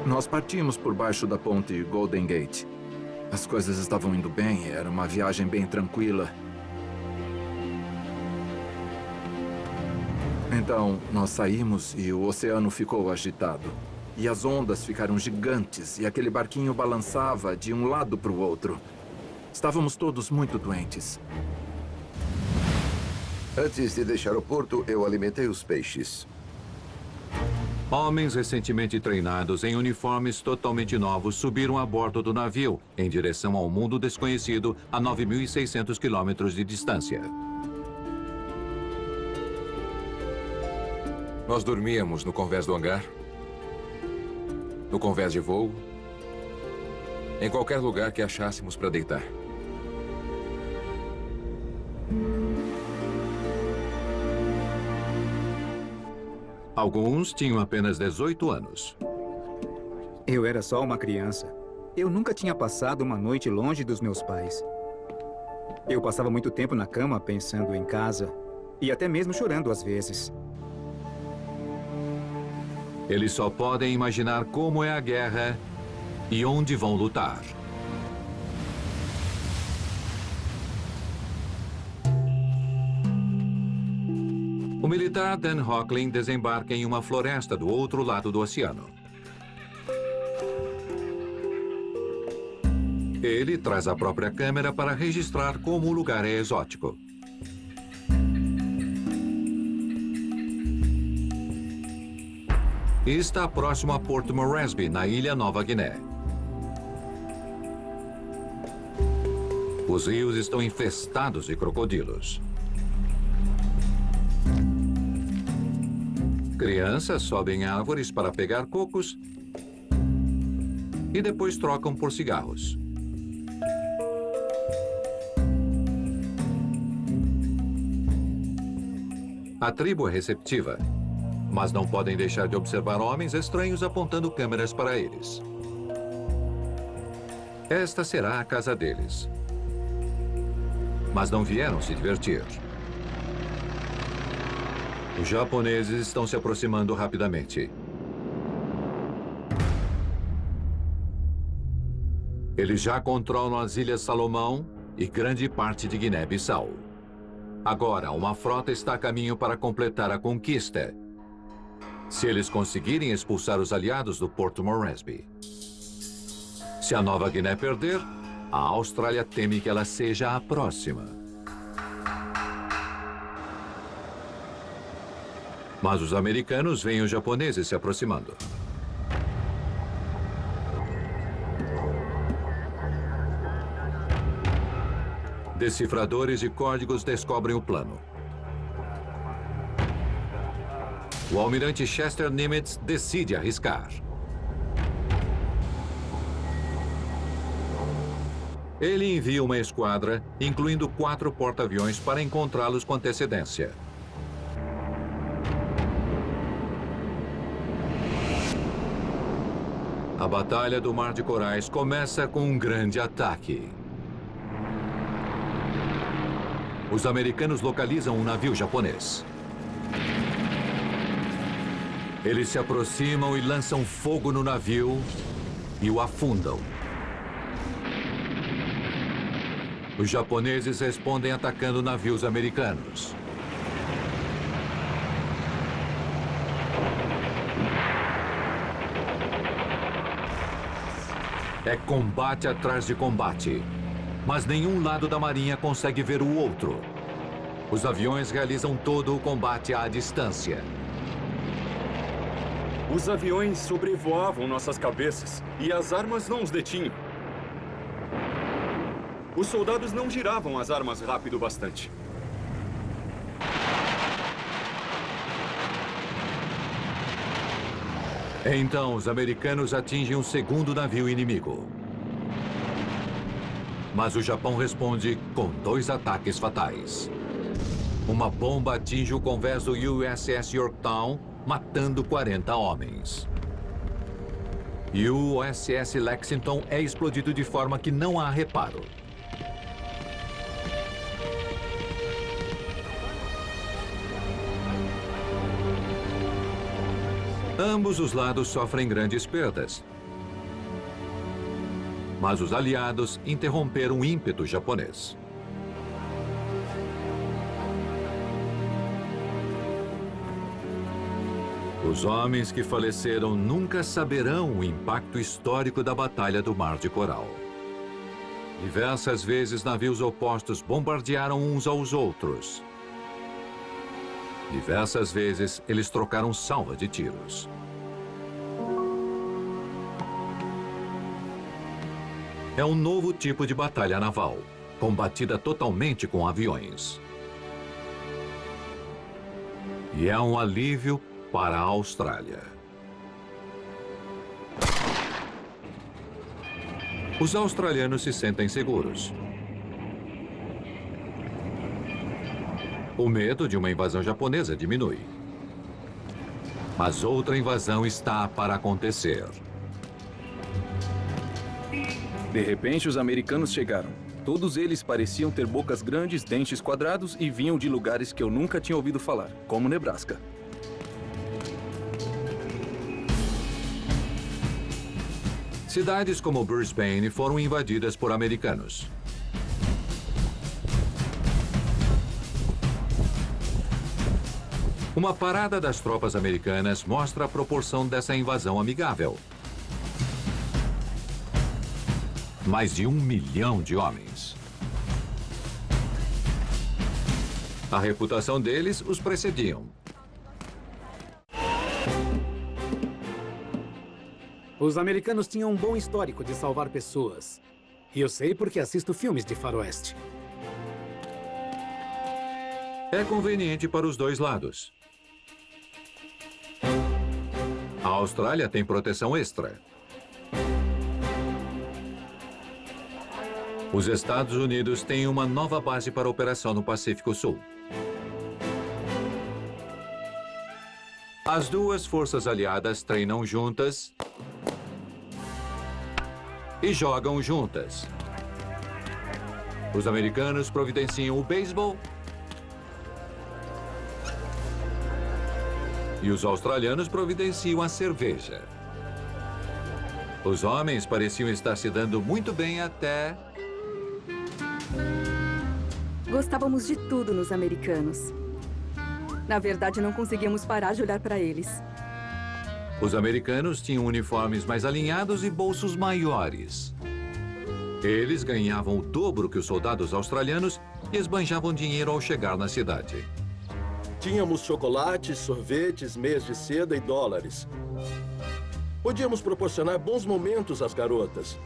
Nós partimos por baixo da ponte Golden Gate. As coisas estavam indo bem, era uma viagem bem tranquila. Então, nós saímos e o oceano ficou agitado. E as ondas ficaram gigantes e aquele barquinho balançava de um lado para o outro. Estávamos todos muito doentes. Antes de deixar o porto, eu alimentei os peixes. Homens recentemente treinados em uniformes totalmente novos subiram a bordo do navio, em direção ao mundo desconhecido a 9.600 quilômetros de distância. Nós dormíamos no convés do hangar, no convés de voo, em qualquer lugar que achássemos para deitar. Alguns tinham apenas 18 anos. Eu era só uma criança. Eu nunca tinha passado uma noite longe dos meus pais. Eu passava muito tempo na cama pensando em casa e até mesmo chorando às vezes. Eles só podem imaginar como é a guerra e onde vão lutar. O militar Dan Hocklin desembarca em uma floresta do outro lado do oceano. Ele traz a própria câmera para registrar como o lugar é exótico. E está próximo a Porto Moresby, na Ilha Nova Guiné. Os rios estão infestados de crocodilos. Crianças sobem árvores para pegar cocos e depois trocam por cigarros. A tribo é receptiva, mas não podem deixar de observar homens estranhos apontando câmeras para eles. Esta será a casa deles. Mas não vieram se divertir. Os japoneses estão se aproximando rapidamente. Eles já controlam as Ilhas Salomão e grande parte de Guiné-Bissau. Agora, uma frota está a caminho para completar a conquista. Se eles conseguirem expulsar os aliados do Porto Moresby. Se a Nova Guiné perder, a Austrália teme que ela seja a próxima. Mas os americanos veem os japoneses se aproximando. Decifradores de códigos descobrem o plano. O almirante Chester Nimitz decide arriscar. Ele envia uma esquadra, incluindo 4 porta-aviões, para encontrá-los com antecedência. A Batalha do Mar de Corais começa com um grande ataque. Os americanos localizam um navio japonês. Eles se aproximam e lançam fogo no navio e o afundam. Os japoneses respondem atacando navios americanos. É combate atrás de combate, mas nenhum lado da marinha consegue ver o outro. Os aviões realizam todo o combate à distância. Os aviões sobrevoavam nossas cabeças e as armas não os detinham. Os soldados não giravam as armas rápido bastante. Então, os americanos atingem um segundo navio inimigo. Mas o Japão responde com 2 ataques fatais. Uma bomba atinge o convés do USS Yorktown, matando 40 homens. E o USS Lexington é explodido de forma que não há reparo. Ambos os lados sofrem grandes perdas, Mas os aliados interromperam o ímpeto japonês. Os homens que faleceram nunca saberão o impacto histórico da Batalha do Mar de Coral. Diversas vezes navios opostos bombardearam uns aos outros. Diversas vezes eles trocaram salva de tiros. É um novo tipo de batalha naval, combatida totalmente com aviões. E é um alívio para a Austrália. Os australianos se sentem seguros. O medo de uma invasão japonesa diminui. Mas outra invasão está para acontecer. De repente, os americanos chegaram. Todos eles pareciam ter bocas grandes, dentes quadrados e vinham de lugares que eu nunca tinha ouvido falar, como Nebraska. Cidades como Brisbane foram invadidas por americanos. Uma parada das tropas americanas mostra a proporção dessa invasão amigável. Mais de 1 milhão de homens. A reputação deles os precediam. Os americanos tinham um bom histórico de salvar pessoas. E eu sei porque assisto filmes de faroeste. É conveniente para os dois lados. A Austrália tem proteção extra. Os Estados Unidos têm uma nova base para operação no Pacífico Sul. As duas forças aliadas treinam juntas e jogam juntas. Os americanos providenciam o beisebol e os australianos providenciam a cerveja. Os homens pareciam estar se dando muito bem até... Gostávamos de tudo nos americanos. Na verdade, não conseguíamos parar de olhar para eles. Os americanos tinham uniformes mais alinhados e bolsos maiores. Eles ganhavam o dobro que os soldados australianos e esbanjavam dinheiro ao chegar na cidade. Tínhamos chocolates, sorvetes, meias de seda e dólares. Podíamos proporcionar bons momentos às garotas.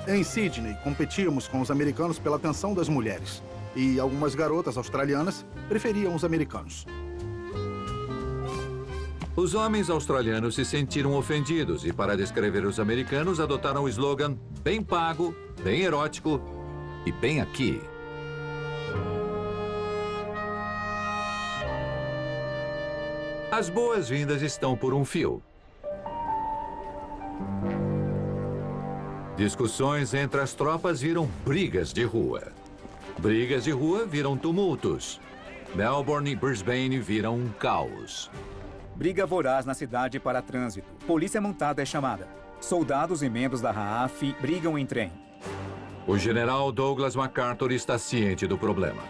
Em Sydney, competíamos com os americanos pela atenção das mulheres. E algumas garotas australianas preferiam os americanos. Os homens australianos se sentiram ofendidos e, para descrever os americanos, adotaram o slogan bem pago, bem erótico e bem aqui. As boas-vindas estão por um fio. Discussões entre as tropas viram brigas de rua. Brigas de rua viram tumultos. Melbourne e Brisbane viram um caos. Briga voraz na cidade para trânsito. Polícia montada é chamada. Soldados e membros da RAAF brigam em trem. O general Douglas MacArthur está ciente do problema.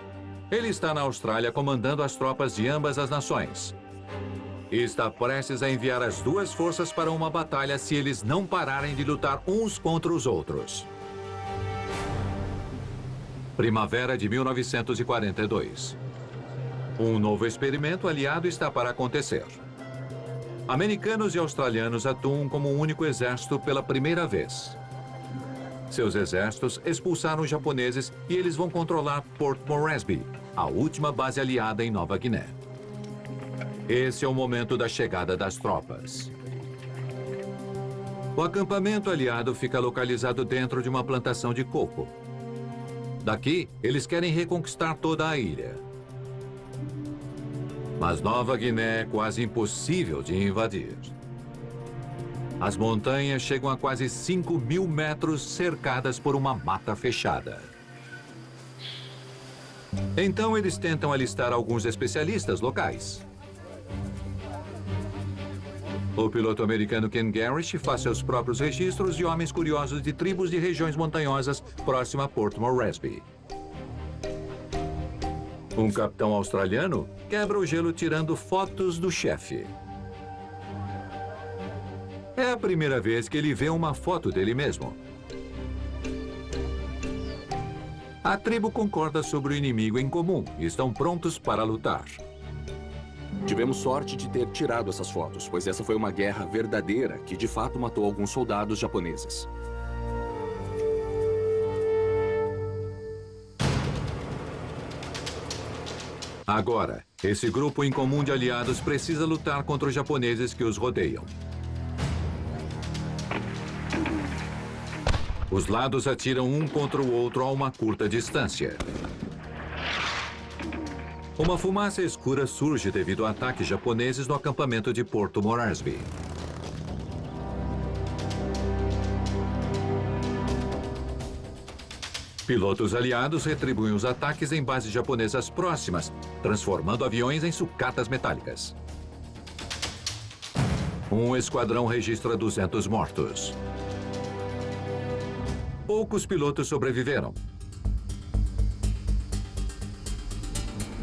Ele está na Austrália comandando as tropas de ambas as nações. E está prestes a enviar as duas forças para uma batalha se eles não pararem de lutar uns contra os outros. Primavera de 1942. Um novo experimento aliado está para acontecer. Americanos e australianos atuam como um único exército pela primeira vez. Seus exércitos expulsaram os japoneses e eles vão controlar Port Moresby, a última base aliada em Nova Guiné. Esse é o momento da chegada das tropas. O acampamento aliado fica localizado dentro de uma plantação de coco. Daqui, eles querem reconquistar toda a ilha. Mas Nova Guiné é quase impossível de invadir. As montanhas chegam a quase 5.000 metros cercadas por uma mata fechada. Então eles tentam alistar alguns especialistas locais. O piloto americano Ken Garrish faz seus próprios registros de homens curiosos de tribos de regiões montanhosas próxima a Port Moresby. Um capitão australiano quebra o gelo tirando fotos do chefe. É a primeira vez que ele vê uma foto dele mesmo. A tribo concorda sobre o inimigo em comum e estão prontos para lutar. Tivemos sorte de ter tirado essas fotos, pois essa foi uma guerra verdadeira que de fato matou alguns soldados japoneses. Agora, esse grupo incomum de aliados precisa lutar contra os japoneses que os rodeiam. Os lados atiram um contra o outro a uma curta distância. Uma fumaça escura surge devido a ataques japoneses no acampamento de Porto Moresby. Pilotos aliados retribuem os ataques em bases japonesas próximas, transformando aviões em sucatas metálicas. Um esquadrão registra 200 mortos. Poucos pilotos sobreviveram.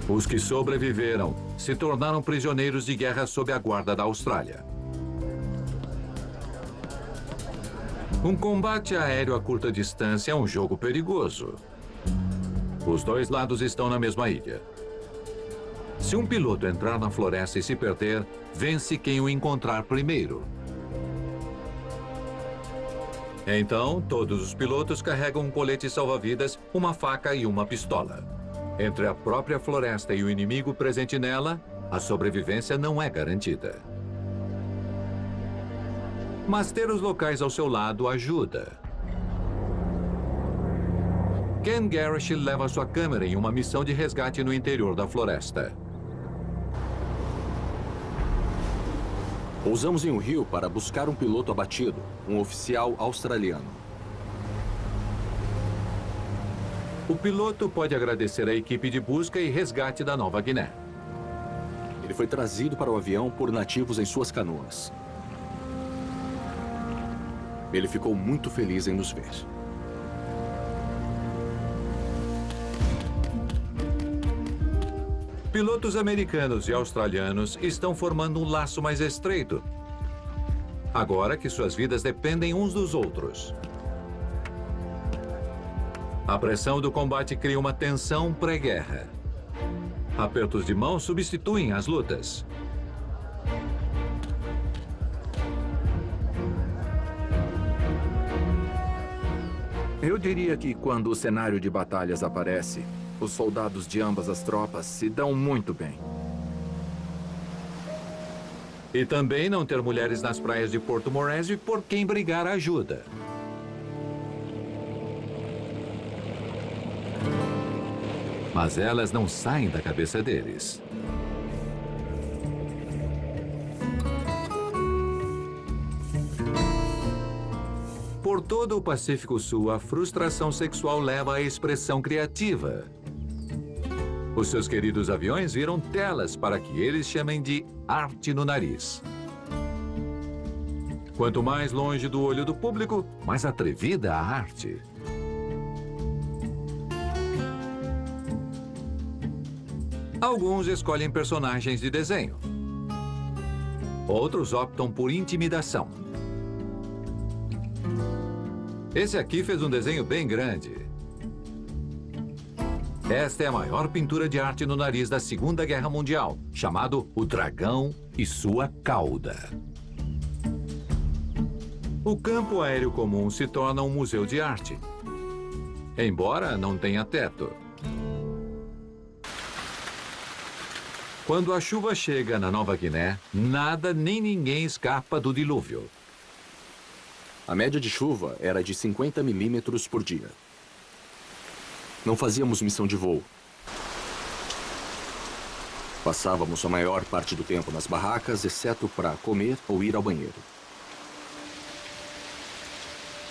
Os que sobreviveram se tornaram prisioneiros de guerra sob a guarda da Austrália. Um combate aéreo a curta distância é um jogo perigoso. Os dois lados estão na mesma ilha. Se um piloto entrar na floresta e se perder, vence quem o encontrar primeiro. Então, todos os pilotos carregam um colete salva-vidas, uma faca e uma pistola. Entre a própria floresta e o inimigo presente nela, a sobrevivência não é garantida. Mas ter os locais ao seu lado ajuda. Ken Garrish leva sua câmera em uma missão de resgate no interior da floresta. Pousamos em um rio para buscar um piloto abatido, um oficial australiano. O piloto pode agradecer à equipe de busca e resgate da Nova Guiné. Ele foi trazido para o avião por nativos em suas canoas. Ele ficou muito feliz em nos ver. Pilotos americanos e australianos estão formando um laço mais estreito, agora que suas vidas dependem uns dos outros. A pressão do combate cria uma tensão pré-guerra. Apertos de mão substituem as lutas. Eu diria que quando o cenário de batalhas aparece, os soldados de ambas as tropas se dão muito bem. E também não ter mulheres nas praias de Porto Moresby por quem brigar ajuda. Mas elas não saem da cabeça deles. Por todo o Pacífico Sul, a frustração sexual leva à expressão criativa. Os seus queridos aviões viram telas para que eles chamem de arte no nariz. Quanto mais longe do olho do público, mais atrevida a arte. Alguns escolhem personagens de desenho. Outros optam por intimidação. Esse aqui fez um desenho bem grande. Esta é a maior pintura de arte no nariz da Segunda Guerra Mundial, chamado O Dragão e Sua Cauda. O campo aéreo comum se torna um museu de arte, embora não tenha teto. Quando a chuva chega na Nova Guiné, nada nem ninguém escapa do dilúvio. A média de chuva era de 50 milímetros por dia. Não fazíamos missão de voo. Passávamos a maior parte do tempo nas barracas, exceto para comer ou ir ao banheiro.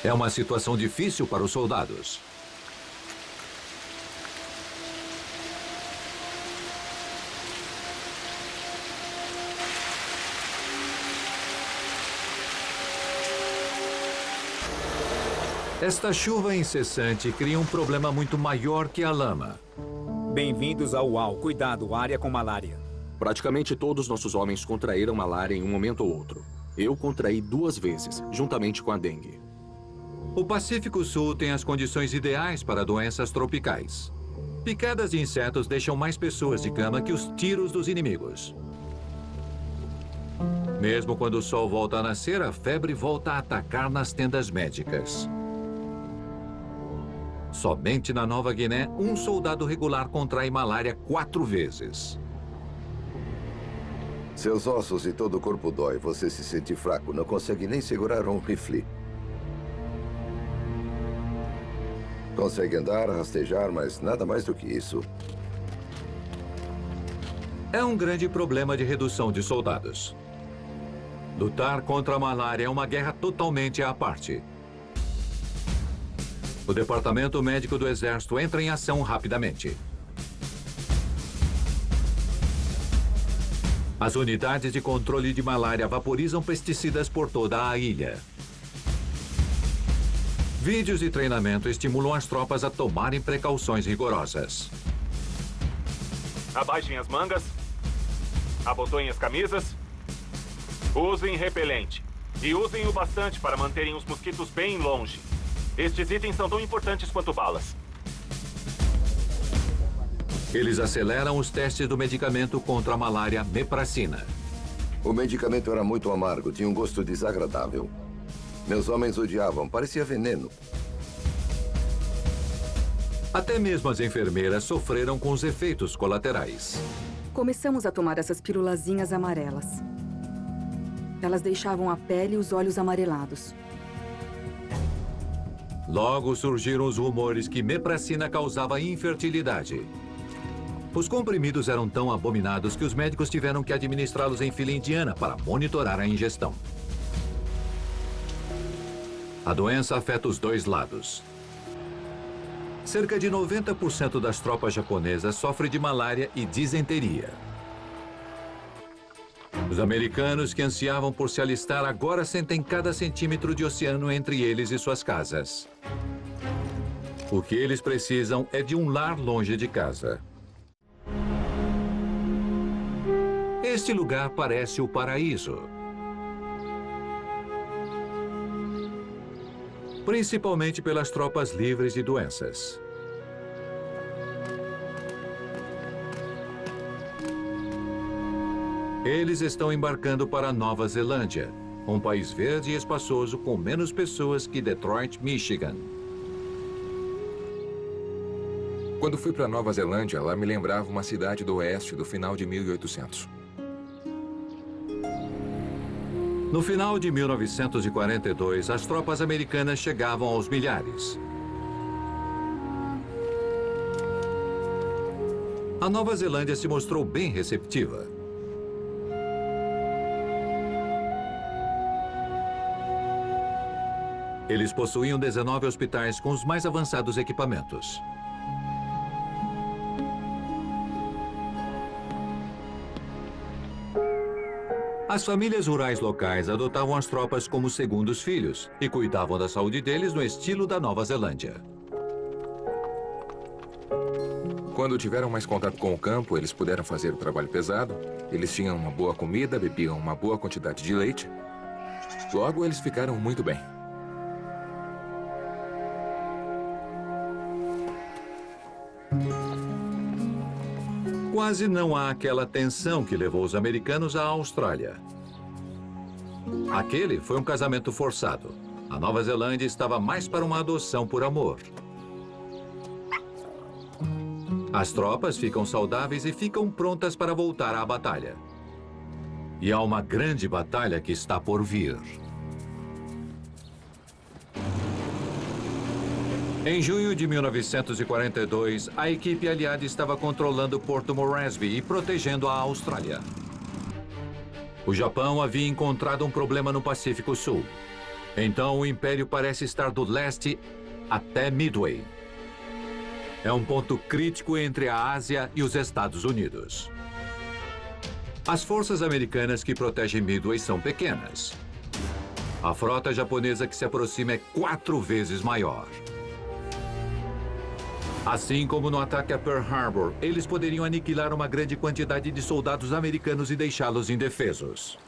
É uma situação difícil para os soldados. Esta chuva incessante cria um problema muito maior que a lama. Bem-vindos ao UAU. Cuidado, área com malária. Praticamente todos nossos homens contraíram malária em um momento ou outro. Eu contraí 2 vezes, juntamente com a dengue. O Pacífico Sul tem as condições ideais para doenças tropicais. Picadas de insetos deixam mais pessoas de cama que os tiros dos inimigos. Mesmo quando o sol volta a nascer, a febre volta a atacar nas tendas médicas. Somente na Nova Guiné, um soldado regular contrai malária 4 vezes. Seus ossos e todo o corpo dói. Você se sente fraco, não consegue nem segurar um rifle. Consegue andar, rastejar, mas nada mais do que isso. É um grande problema de redução de soldados. Lutar contra a malária é uma guerra totalmente à parte. O Departamento Médico do Exército entra em ação rapidamente. As unidades de controle de malária vaporizam pesticidas por toda a ilha. Vídeos de treinamento estimulam as tropas a tomarem precauções rigorosas. Abaixem as mangas. Abotoem as camisas. Usem repelente. E usem-o bastante para manterem os mosquitos bem longe. Estes itens são tão importantes quanto balas. Eles aceleram os testes do medicamento contra a malária Mepracina. O medicamento era muito amargo, tinha um gosto desagradável. Meus homens odiavam, parecia veneno. Até mesmo as enfermeiras sofreram com os efeitos colaterais. Começamos a tomar essas pirulazinhas amarelas. Elas deixavam a pele e os olhos amarelados. Logo surgiram os rumores que Mepracina causava infertilidade. Os comprimidos eram tão abominados que os médicos tiveram que administrá-los em fila indiana para monitorar a ingestão. A doença afeta os 2 lados. Cerca de 90% das tropas japonesas sofrem de malária e disenteria. Os americanos que ansiavam por se alistar agora sentem cada centímetro de oceano entre eles e suas casas. O que eles precisam é de um lar longe de casa. Este lugar parece o paraíso. Principalmente pelas tropas livres de doenças. Eles estão embarcando para a Nova Zelândia, um país verde e espaçoso com menos pessoas que Detroit, Michigan. Quando fui para Nova Zelândia, ela me lembrava uma cidade do oeste do final de 1800. No final de 1942, as tropas americanas chegavam aos milhares. A Nova Zelândia se mostrou bem receptiva. Eles possuíam 19 hospitais com os mais avançados equipamentos. As famílias rurais locais adotavam as tropas como segundos filhos e cuidavam da saúde deles no estilo da Nova Zelândia. Quando tiveram mais contato com o campo, eles puderam fazer o trabalho pesado. Eles tinham uma boa comida, bebiam uma boa quantidade de leite. Logo, eles ficaram muito bem. Quase não há aquela tensão que levou os americanos à Austrália. Aquele foi um casamento forçado. A Nova Zelândia estava mais para uma adoção por amor. As tropas ficam saudáveis e ficam prontas para voltar à batalha. E há uma grande batalha que está por vir. Em junho de 1942, a equipe aliada estava controlando Porto Moresby e protegendo a Austrália. O Japão havia encontrado um problema no Pacífico Sul. Então, o Império parece estar do leste até Midway. É um ponto crítico entre a Ásia e os Estados Unidos. As forças americanas que protegem Midway são pequenas. A frota japonesa que se aproxima é 4 vezes maior. Assim como no ataque a Pearl Harbor, eles poderiam aniquilar uma grande quantidade de soldados americanos e deixá-los indefesos.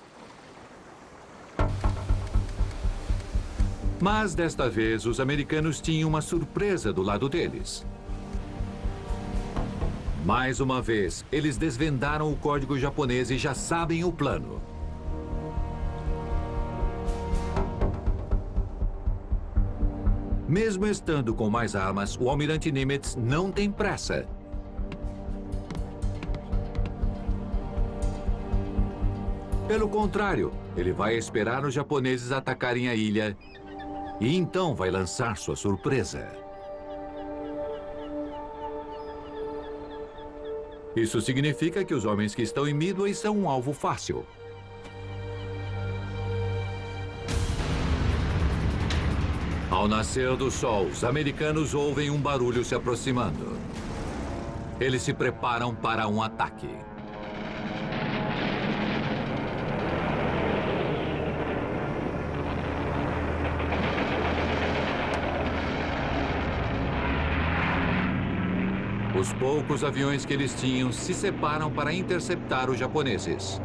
Mas desta vez, os americanos tinham uma surpresa do lado deles. Mais uma vez, eles desvendaram o código japonês e já sabem o plano. Mesmo estando com mais armas, o almirante Nimitz não tem pressa. Pelo contrário, ele vai esperar os japoneses atacarem a ilha e então vai lançar sua surpresa. Isso significa que os homens que estão em Midway são um alvo fácil. Ao nascer do sol, os americanos ouvem um barulho se aproximando. Eles se preparam para um ataque. Os poucos aviões que eles tinham se separam para interceptar os japoneses.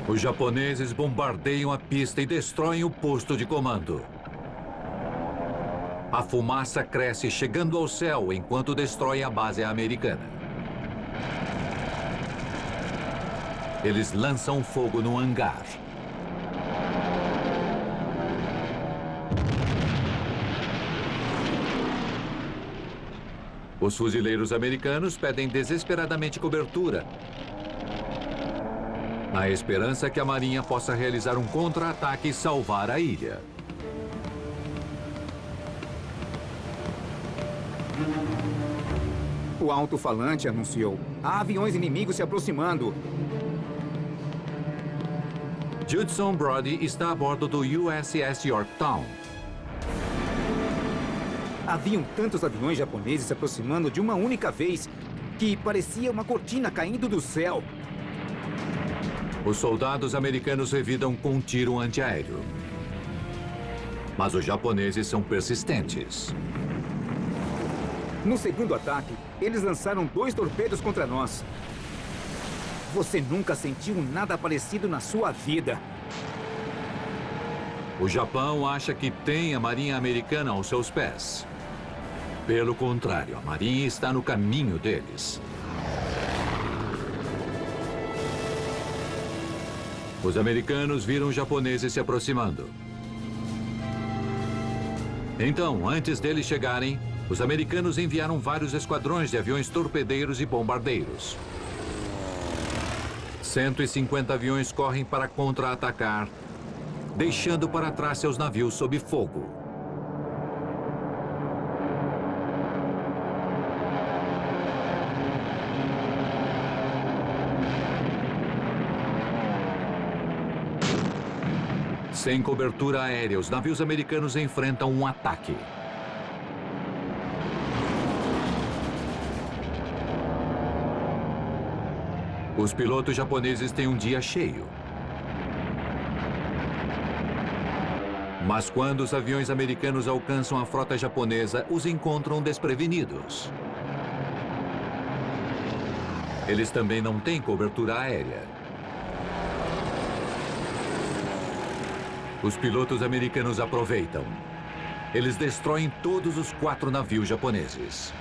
Os japoneses bombardeiam a pista e destroem o posto de comando. A fumaça cresce chegando ao céu enquanto destrói a base americana. Eles lançam fogo no hangar. Os fuzileiros americanos pedem desesperadamente cobertura, na esperança que a Marinha possa realizar um contra-ataque e salvar a ilha. O alto-falante anunciou: há aviões inimigos se aproximando. Judson Brody está a bordo do USS Yorktown. Haviam tantos aviões japoneses se aproximando de uma única vez que parecia uma cortina caindo do céu. Os soldados americanos revidam com um tiro antiaéreo. Mas os japoneses são persistentes. No segundo ataque, eles lançaram 2 torpedos contra nós. Você nunca sentiu nada parecido na sua vida. O Japão acha que tem a Marinha Americana aos seus pés. Pelo contrário, a Marinha está no caminho deles. Os americanos viram os japoneses se aproximando. Então, antes deles chegarem, os americanos enviaram vários esquadrões de aviões torpedeiros e bombardeiros. 150 aviões correm para contra-atacar, deixando para trás seus navios sob fogo. Sem cobertura aérea, os navios americanos enfrentam um ataque. Os pilotos japoneses têm um dia cheio. Mas quando os aviões americanos alcançam a frota japonesa, os encontram desprevenidos. Eles também não têm cobertura aérea. Os pilotos americanos aproveitam. Eles destroem todos os 4 navios japoneses.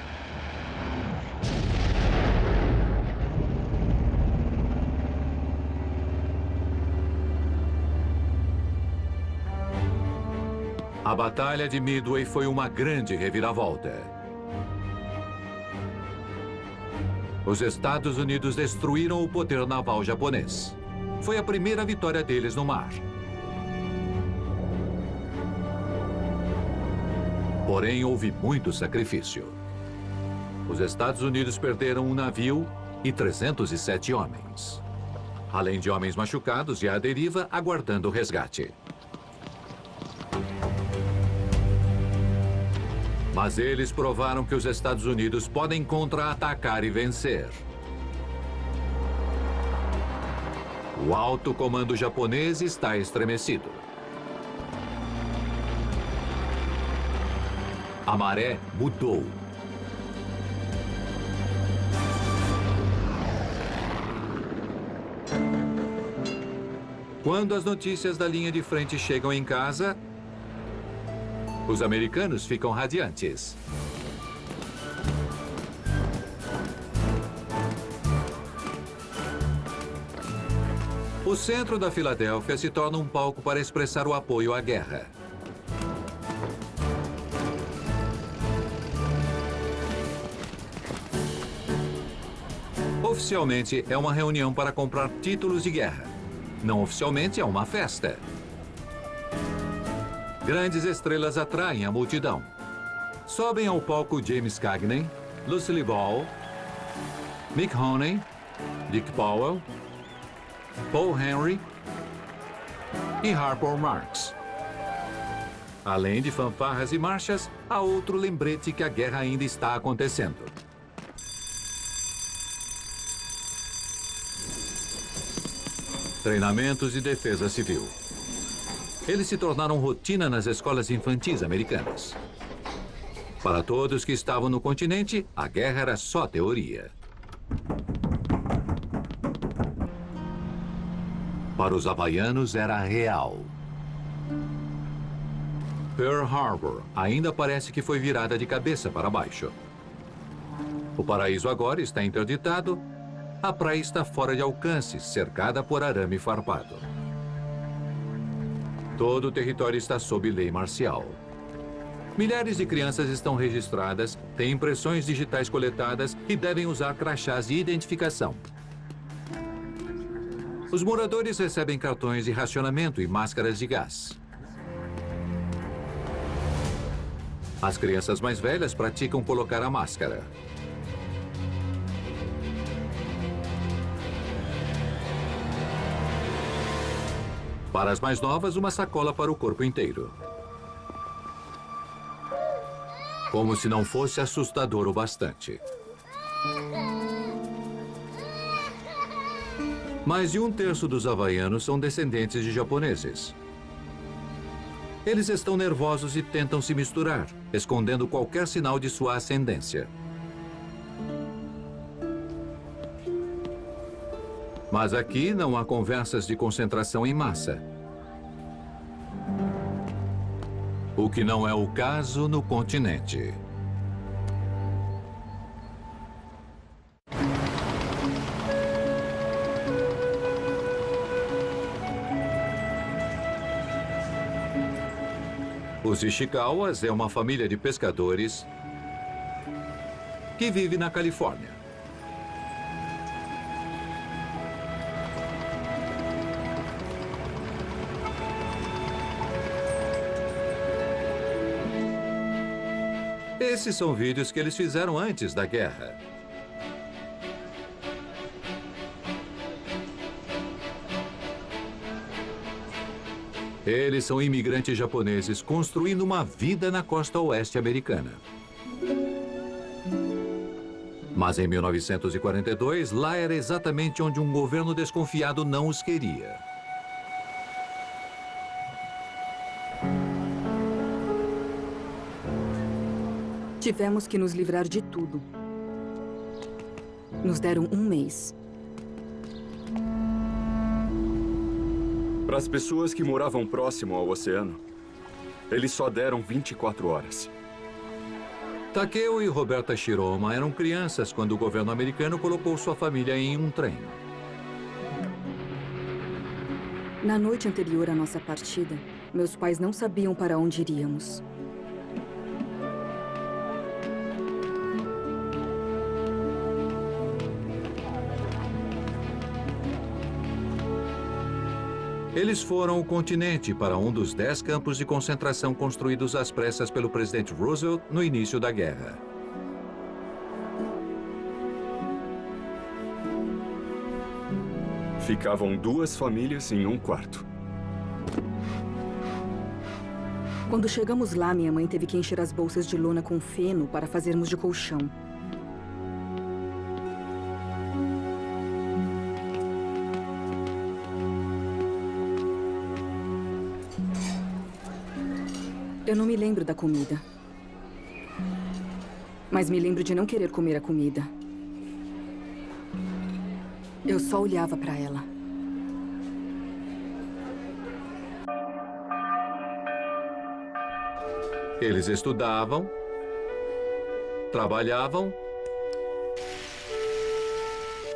A Batalha de Midway foi uma grande reviravolta. Os Estados Unidos destruíram o poder naval japonês. Foi a primeira vitória deles no mar. Porém, houve muito sacrifício. Os Estados Unidos perderam um navio e 307 homens. Além de homens machucados e à deriva, aguardando o resgate. Mas eles provaram que os Estados Unidos podem contra-atacar e vencer. O alto comando japonês está estremecido. A maré mudou. Quando as notícias da linha de frente chegam em casa, os americanos ficam radiantes. O centro da Filadélfia se torna um palco para expressar o apoio à guerra. Oficialmente, é uma reunião para comprar títulos de guerra. Não oficialmente, é uma festa. Grandes estrelas atraem a multidão. Sobem ao palco James Cagney, Lucille Ball, Mick Honey, Dick Powell, Paul Henry e Harpo Marx. Além de fanfarras e marchas, há outro lembrete que a guerra ainda está acontecendo. Treinamentos de defesa civil. Eles se tornaram rotina nas escolas infantis americanas. Para todos que estavam no continente, a guerra era só teoria. Para os havaianos, era real. Pearl Harbor ainda parece que foi virada de cabeça para baixo. O paraíso agora está interditado. A praia está fora de alcance, cercada por arame farpado. Todo o território está sob lei marcial. Milhares de crianças estão registradas, têm impressões digitais coletadas e devem usar crachás de identificação. Os moradores recebem cartões de racionamento e máscaras de gás. As crianças mais velhas praticam colocar a máscara. Para as mais novas, uma sacola para o corpo inteiro. Como se não fosse assustador o bastante. Mais de 1/3 dos havaianos são descendentes de japoneses. Eles estão nervosos e tentam se misturar, escondendo qualquer sinal de sua ascendência. Mas aqui não há conversas de concentração em massa. O que não é o caso no continente. Os Ishikawas é uma família de pescadores que vive na Califórnia. Esses são vídeos que eles fizeram antes da guerra. Eles são imigrantes japoneses construindo uma vida na costa oeste americana. Mas em 1942, lá era exatamente onde um governo desconfiado não os queria. Tivemos que nos livrar de tudo. Nos deram 1 mês. Para as pessoas que moravam próximo ao oceano, eles só deram 24 horas. Takeo e Roberta Shiroma eram crianças quando o governo americano colocou sua família em um trem. Na noite anterior à nossa partida, meus pais não sabiam para onde iríamos. Eles foram o continente para um dos 10 campos de concentração construídos às pressas pelo presidente Roosevelt no início da guerra. Ficavam 2 famílias em um quarto. Quando chegamos lá, minha mãe teve que encher as bolsas de lona com feno para fazermos de colchão. Eu não me lembro da comida. Mas me lembro de não querer comer a comida. Eu só olhava para ela. Eles estudavam, trabalhavam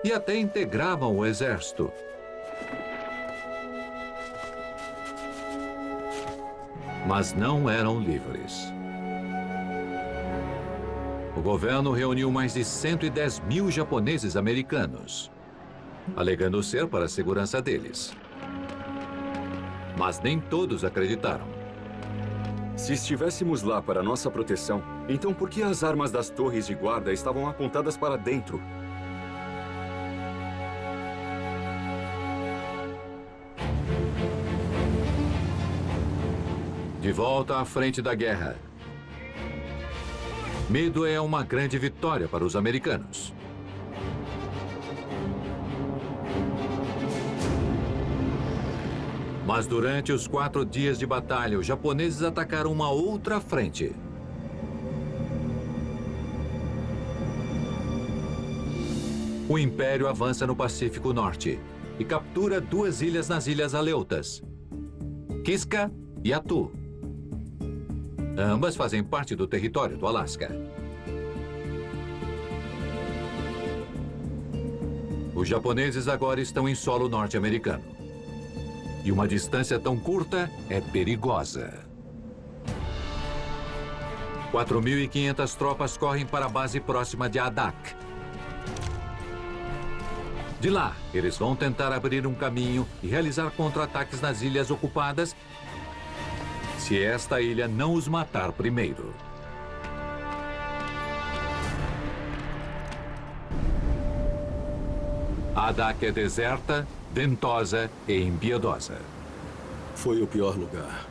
e até integravam o exército. Mas não eram livres. O governo reuniu mais de 110 mil japoneses americanos, alegando ser para a segurança deles. Mas nem todos acreditaram. Se estivéssemos lá para nossa proteção, então por que as armas das torres de guarda estavam apontadas para dentro? De volta à frente da guerra. Midway é uma grande vitória para os americanos. Mas durante os 4 dias de batalha, os japoneses atacaram uma outra frente. O Império avança no Pacífico Norte e captura 2 ilhas nas Ilhas Aleutas, Kiska e Attu. Ambas fazem parte do território do Alasca. Os japoneses agora estão em solo norte-americano. E uma distância tão curta é perigosa. 4.500 tropas correm para a base próxima de Adak. De lá, eles vão tentar abrir um caminho e realizar contra-ataques nas ilhas ocupadas, se esta ilha não os matar primeiro. Adak é deserta, ventosa e impiedosa. Foi o pior lugar.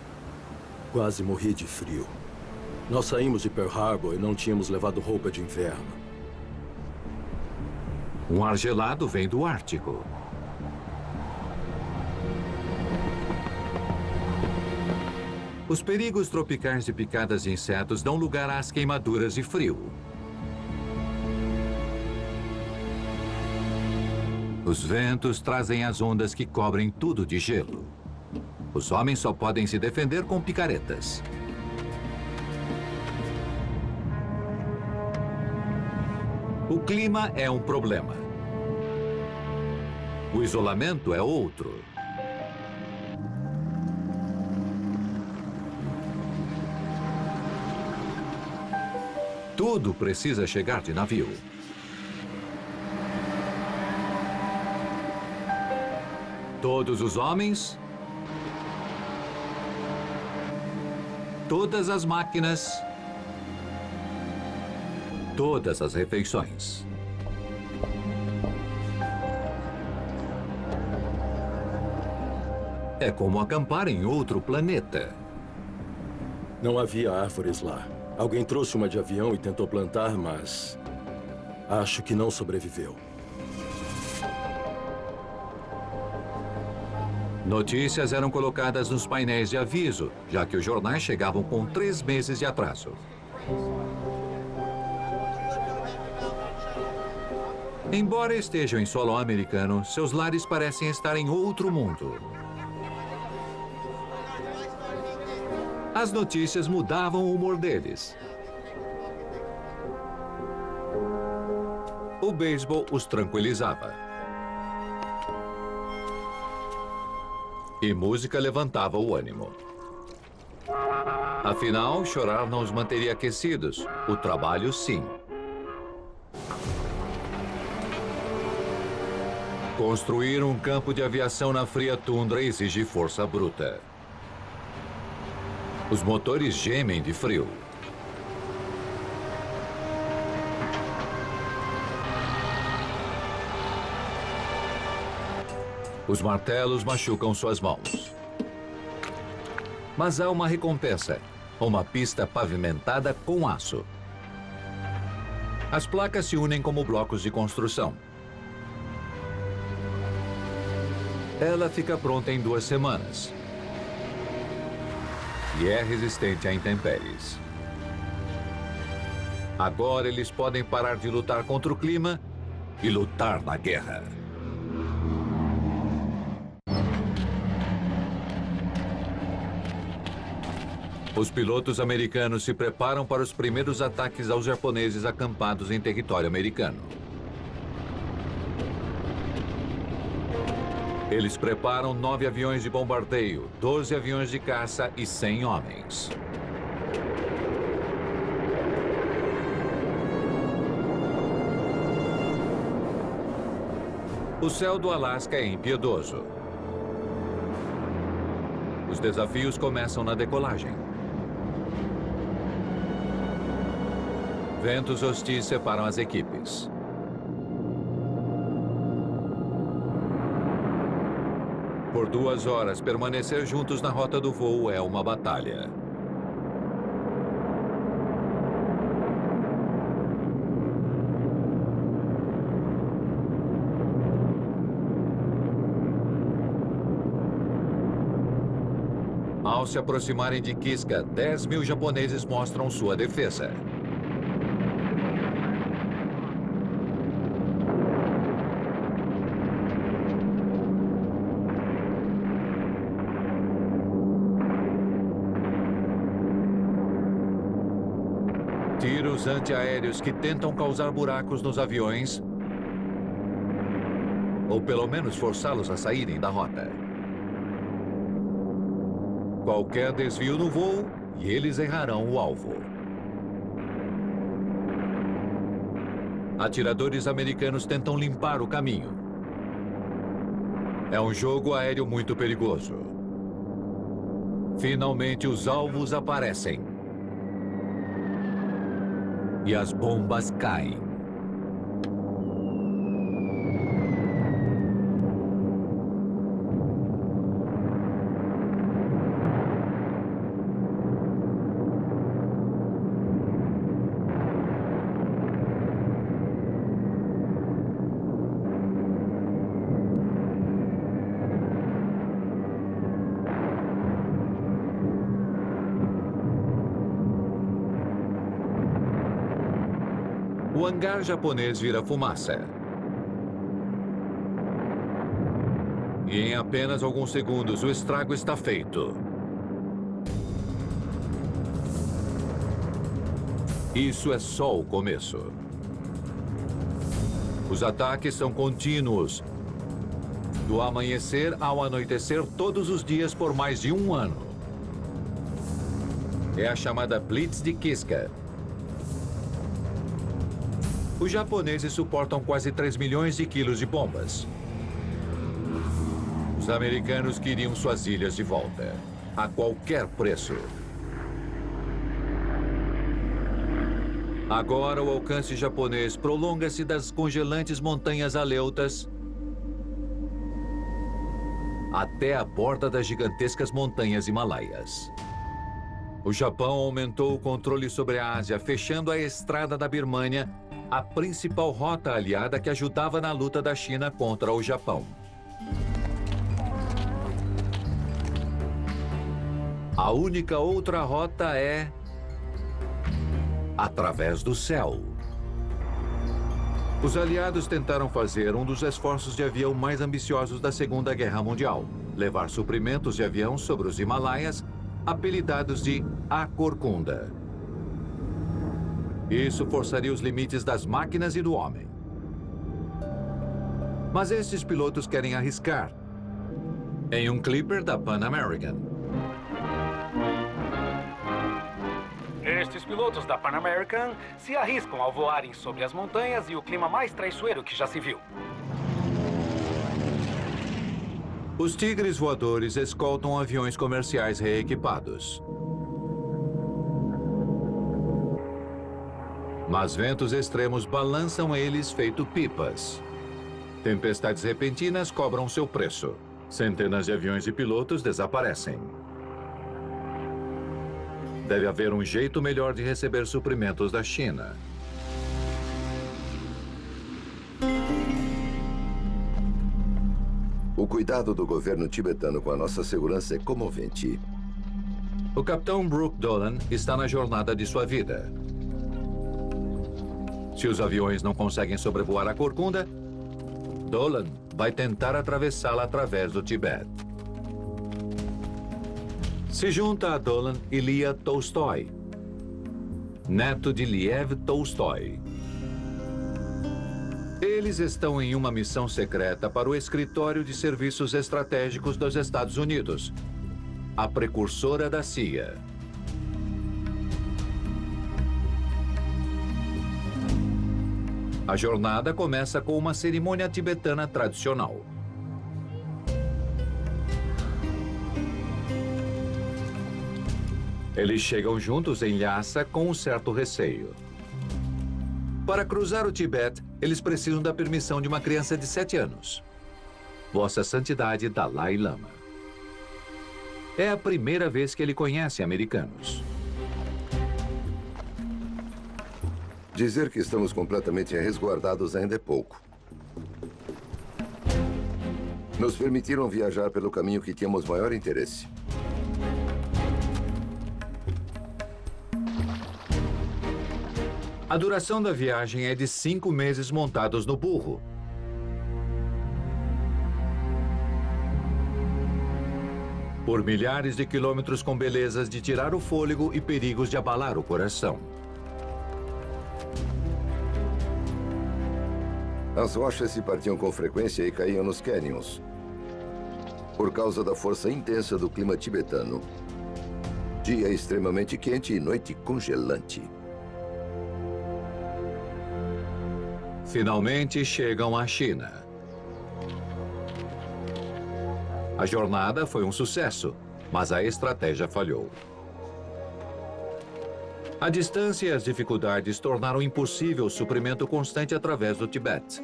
Quase morri de frio. Nós saímos de Pearl Harbor e não tínhamos levado roupa de inverno. Um ar gelado vem do Ártico. Os perigos tropicais de picadas de insetos dão lugar às queimaduras de frio. Os ventos trazem as ondas que cobrem tudo de gelo. Os homens só podem se defender com picaretas. O clima é um problema. O isolamento é outro. Tudo precisa chegar de navio. Todos os homens, todas as máquinas, todas as refeições. É como acampar em outro planeta. Não havia árvores lá. Alguém trouxe uma de avião e tentou plantar, mas acho que não sobreviveu. Notícias eram colocadas nos painéis de aviso, já que os jornais chegavam com 3 meses de atraso. Embora estejam em solo americano, seus lares parecem estar em outro mundo. As notícias mudavam o humor deles. O beisebol os tranquilizava. E música levantava o ânimo. Afinal, chorar não os manteria aquecidos. O trabalho, sim. Construir um campo de aviação na fria tundra exige força bruta. Os motores gemem de frio. Os martelos machucam suas mãos. Mas há uma recompensa. Uma pista pavimentada com aço. As placas se unem como blocos de construção. Ela fica pronta em 2 semanas. E é resistente a intempéries. Agora eles podem parar de lutar contra o clima e lutar na guerra. Os pilotos americanos se preparam para os primeiros ataques aos japoneses acampados em território americano. Eles preparam 9 aviões de bombardeio, 12 aviões de caça e 100 homens. O céu do Alasca é impiedoso. Os desafios começam na decolagem. Ventos hostis separam as equipes. Por 2 horas, permanecer juntos na rota do voo é uma batalha. Ao se aproximarem de Kiska, 10.000 japoneses mostram sua defesa. Tiros antiaéreos que tentam causar buracos nos aviões, ou pelo menos forçá-los a saírem da rota. Qualquer desvio no voo e eles errarão o alvo. Atiradores americanos tentam limpar o caminho. É um jogo aéreo muito perigoso. Finalmente os alvos aparecem. E as bombas caem. O hangar japonês vira fumaça. E em apenas alguns segundos o estrago está feito. Isso é só o começo. Os ataques são contínuos. Do amanhecer ao anoitecer todos os dias por mais de 1 ano. É a chamada Blitz de Kiska. Os japoneses suportam quase 3 milhões de quilos de bombas. Os americanos queriam suas ilhas de volta, a qualquer preço. Agora o alcance japonês prolonga-se das congelantes montanhas Aleutas até a borda das gigantescas montanhas Himalaias. O Japão aumentou o controle sobre a Ásia, fechando a estrada da Birmânia, a principal rota aliada que ajudava na luta da China contra o Japão. A única outra rota é através do céu. Os aliados tentaram fazer um dos esforços de avião mais ambiciosos da Segunda Guerra Mundial: levar suprimentos de avião sobre os Himalaias, apelidados de A Corcunda. Isso forçaria os limites das máquinas e do homem. Mas estes pilotos querem arriscar. Em um Clipper da Pan American. Estes pilotos da Pan American se arriscam ao voarem sobre as montanhas e o clima mais traiçoeiro que já se viu. Os tigres voadores escoltam aviões comerciais reequipados. Mas ventos extremos balançam eles feito pipas. Tempestades repentinas cobram seu preço. Centenas de aviões e pilotos desaparecem. Deve haver um jeito melhor de receber suprimentos da China. O cuidado do governo tibetano com a nossa segurança é comovente. O capitão Brooke Dolan está na jornada de sua vida. Se os aviões não conseguem sobrevoar a corcunda, Dolan vai tentar atravessá-la através do Tibete. Se junta a Dolan e Lia Tolstói, neto de Liev Tolstói. Eles estão em uma missão secreta para o Escritório de Serviços Estratégicos dos Estados Unidos, a precursora da CIA. A jornada começa com uma cerimônia tibetana tradicional. Eles chegam juntos em Lhasa com um certo receio. Para cruzar o Tibete, eles precisam da permissão de uma criança de 7 anos. Vossa Santidade Dalai Lama. É a primeira vez que ele conhece americanos. Dizer que estamos completamente resguardados ainda é pouco. Nos permitiram viajar pelo caminho que tínhamos maior interesse. A duração da viagem é de 5 meses montados no burro. Por milhares de quilômetros com belezas de tirar o fôlego e perigos de abalar o coração. As rochas se partiam com frequência e caíam nos canyons. Por causa da força intensa do clima tibetano. Dia extremamente quente e noite congelante. Finalmente chegam à China. A jornada foi um sucesso, mas a estratégia falhou. A distância e as dificuldades tornaram impossível o suprimento constante através do Tibete.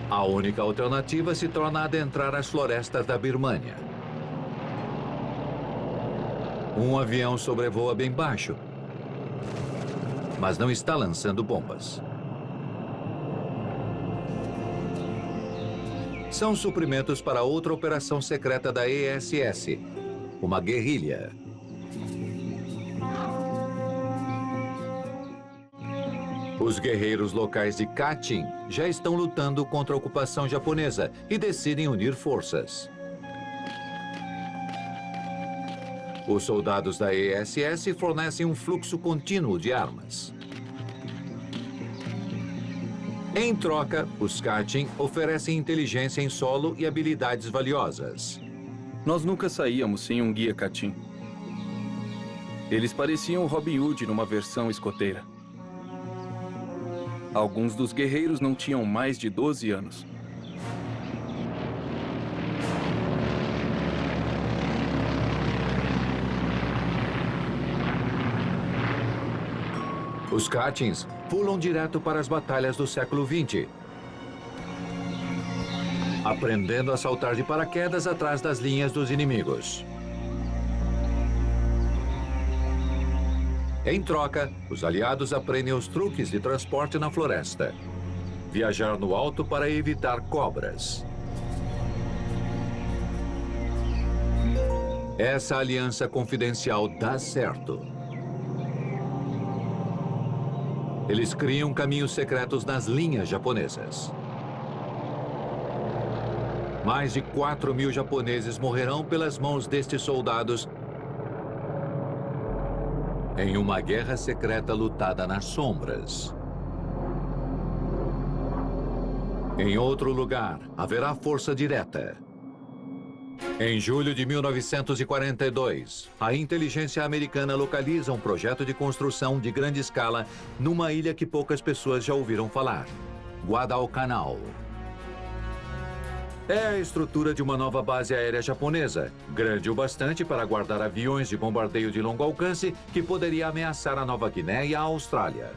A única alternativa se torna adentrar as florestas da Birmânia. Um avião sobrevoa bem baixo, mas não está lançando bombas. São suprimentos para outra operação secreta da ESS, uma guerrilha. Os guerreiros locais de Kachin já estão lutando contra a ocupação japonesa e decidem unir forças. Os soldados da ESS fornecem um fluxo contínuo de armas. Em troca, os Kachin oferecem inteligência em solo e habilidades valiosas. Nós nunca saíamos sem um guia Kachin. Eles pareciam Robin Hood numa versão escoteira. Alguns dos guerreiros não tinham mais de 12 anos. Os Kachins pulam direto para as batalhas do século XX, aprendendo a saltar de paraquedas atrás das linhas dos inimigos. Em troca, os aliados aprendem os truques de transporte na floresta. Viajar no alto para evitar cobras. Essa aliança confidencial dá certo. Eles criam caminhos secretos nas linhas japonesas. Mais de 4.000 japoneses morrerão pelas mãos destes soldados em uma guerra secreta lutada nas sombras. Em outro lugar, haverá força direta. Em julho de 1942, a inteligência americana localiza um projeto de construção de grande escala numa ilha que poucas pessoas já ouviram falar, Guadalcanal. É a estrutura de uma nova base aérea japonesa, grande o bastante para guardar aviões de bombardeio de longo alcance que poderia ameaçar a Nova Guiné e a Austrália.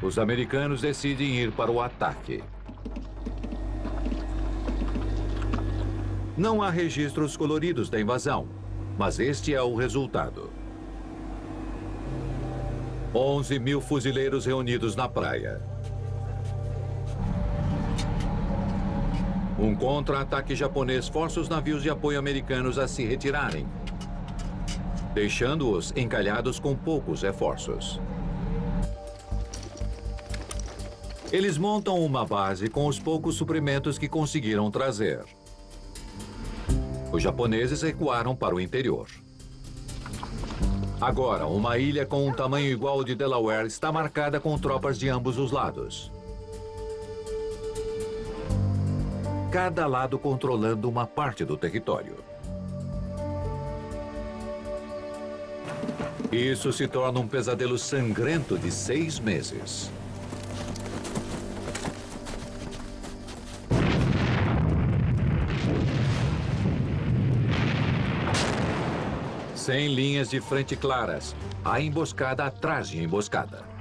Os americanos decidem ir para o ataque. Não há registros coloridos da invasão, mas este é o resultado. 11 mil fuzileiros reunidos na praia. Um contra-ataque japonês força os navios de apoio americanos a se retirarem, deixando-os encalhados com poucos reforços. Eles montam uma base com os poucos suprimentos que conseguiram trazer. Os japoneses recuaram para o interior. Agora, uma ilha com um tamanho igual ao de Delaware está marcada com tropas de ambos os lados. Cada lado controlando uma parte do território. Isso se torna um pesadelo sangrento de 6 meses. Sem linhas de frente claras, há emboscada atrás de emboscada.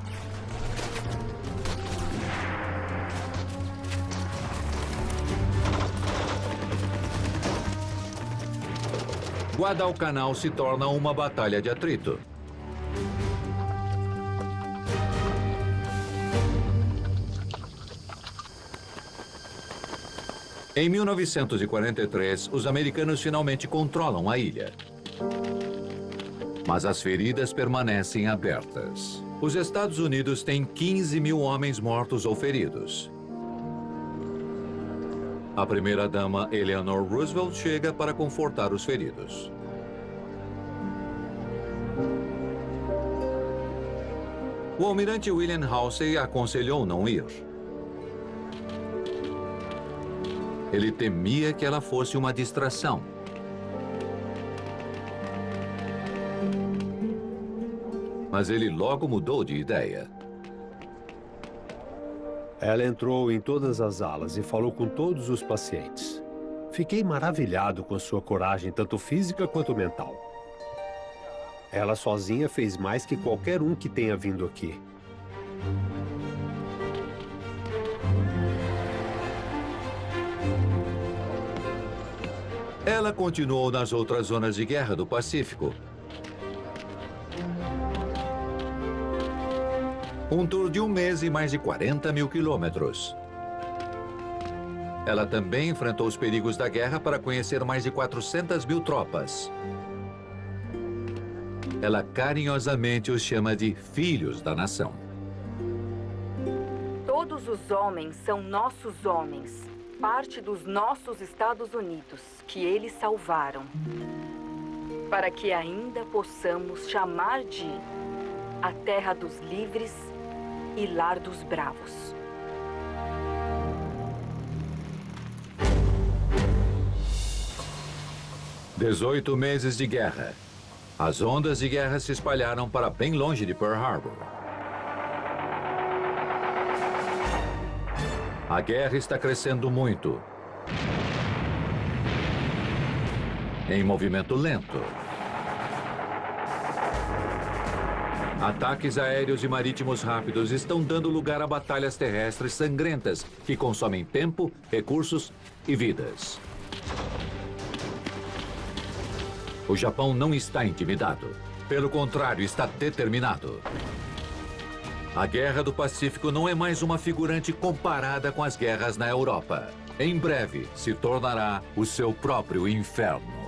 Guadalcanal se torna uma batalha de atrito. Em 1943, os americanos finalmente controlam a ilha. Mas as feridas permanecem abertas. Os Estados Unidos têm 15 mil homens mortos ou feridos. A primeira-dama Eleanor Roosevelt chega para confortar os feridos. O almirante William Halsey aconselhou não ir. Ele temia que ela fosse uma distração. Mas ele logo mudou de ideia. Ela entrou em todas as alas e falou com todos os pacientes. Fiquei maravilhado com sua coragem, tanto física quanto mental. Ela sozinha fez mais que qualquer um que tenha vindo aqui. Ela continuou nas outras zonas de guerra do Pacífico. Um tour de 1 mês e mais de 40 mil quilômetros. Ela também enfrentou os perigos da guerra para conhecer mais de 400 mil tropas. Ela carinhosamente os chama de filhos da nação. Todos os homens são nossos homens, parte dos nossos Estados Unidos, que eles salvaram, para que ainda possamos chamar de a terra dos livres e lar dos bravos. "18 meses de guerra. As ondas de guerra se espalharam para bem longe de Pearl Harbor. A guerra está crescendo muito. Em movimento lento. Ataques aéreos e marítimos rápidos estão dando lugar a batalhas terrestres sangrentas que consomem tempo, recursos e vidas. O Japão não está intimidado. Pelo contrário, está determinado. A Guerra do Pacífico não é mais uma figurante comparada com as guerras na Europa. Em breve, se tornará o seu próprio inferno.